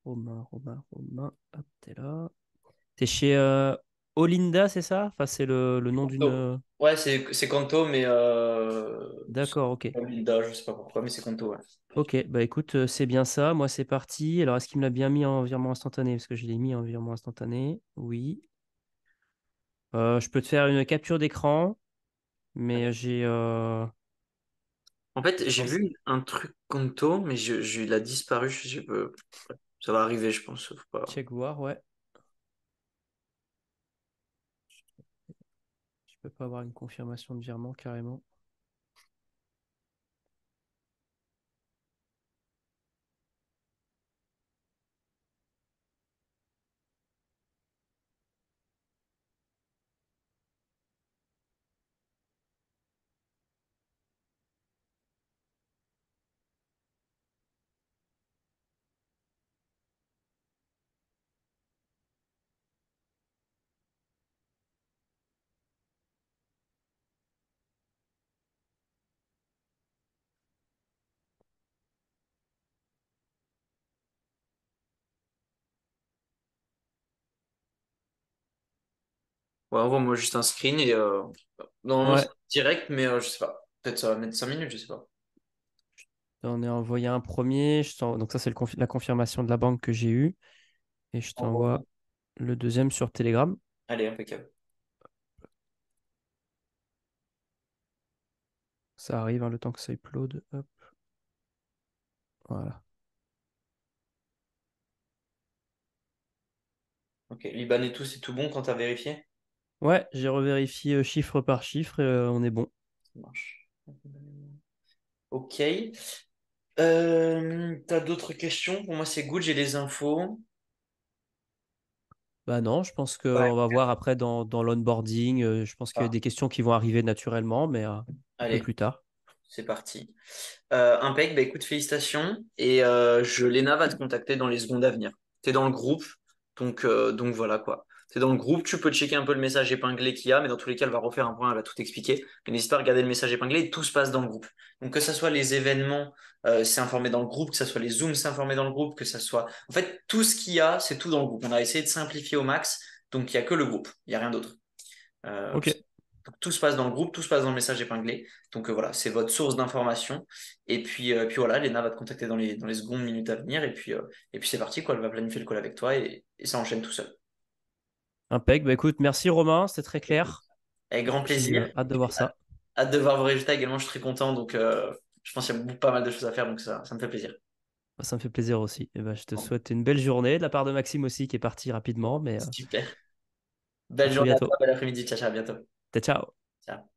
Romain, Romain, Romain. Hop, t'es là. T'es chez Olinda, c'est ça? Enfin, c'est le nom d'une. Kanto. Ouais, c'est Kanto, mais c'est D'accord, ok. pas Linda, je sais pas pourquoi, mais c'est Kanto, ouais. Ok, bah écoute, c'est bien ça. Moi, c'est parti. Alors, est-ce qu'il me l'a bien mis en virement instantané? Parce que je l'ai mis en virement instantané. Oui. Je peux te faire une capture d'écran, mais j'ai. En fait, Je j'ai pense. vu un truc Kanto, mais il a disparu. Ça va arriver, je pense. Faut pas. Check voir, ouais. Je peux pas avoir une confirmation de virement carrément. Ouais, envoie-moi juste un screen et normalement c'est Ouais, direct, mais je sais pas. Peut-être ça va mettre 5 minutes, je sais pas. j'en ai envoyé un premier. Donc, ça, c'est la confirmation de la banque que j'ai eue. Et je Envoie-moi. t'envoie le deuxième sur Telegram. Allez, impeccable. Ça arrive, hein, le temps que ça upload. Hop, voilà. Ok, Liban et tout, c'est tout bon quand t'as vérifié? Ouais, j'ai revérifié chiffre par chiffre et on est bon. Ça marche. Ok. T'as d'autres questions? Pour moi, c'est good, j'ai les infos. Bah non, je pense Ouais. qu'on va voir après dans l'onboarding. Je pense qu'il y a Ah, des questions qui vont arriver naturellement, mais un peu allez, plus tard. c'est parti. Impec, bah écoute, félicitations. Et Léna va te contacter dans les secondes à venir. T'es dans le groupe, donc voilà quoi. T'es dans le groupe, tu peux checker un peu le message épinglé qu'il y a, mais dans tous les cas, elle va refaire un point, elle va tout expliquer. Mais n'hésite pas à regarder le message épinglé, et tout se passe dans le groupe. Donc que ça soit les événements, c'est informé dans le groupe, que ça soit les zooms, c'est informé dans le groupe, que ça soit... En fait, tout ce qu'il y a, c'est tout dans le groupe. On a essayé de simplifier au max, donc il n'y a que le groupe, il n'y a rien d'autre. Ok, Donc, tout se passe dans le groupe, tout se passe dans le message épinglé. Donc voilà, c'est votre source d'information. Et puis voilà, Léna va te contacter dans les secondes, minutes à venir. Et puis c'est parti, quoi. Elle va planifier le call avec toi et ça enchaîne tout seul. impec. Bah écoute, merci Romain, c'était très clair. Avec Et grand puis, plaisir. hâte de voir ça. Hâte de voir vos résultats également, je suis très content. Donc je pense qu'il y a pas mal de choses à faire, donc ça me fait plaisir. Ça me fait plaisir aussi. Et ben, je te souhaite une belle journée de la part de Maxime aussi qui est parti rapidement, mais Super. à Belle très journée à toi, bientôt. bel après-midi. Ciao, ciao, à bientôt. Ciao. Ciao.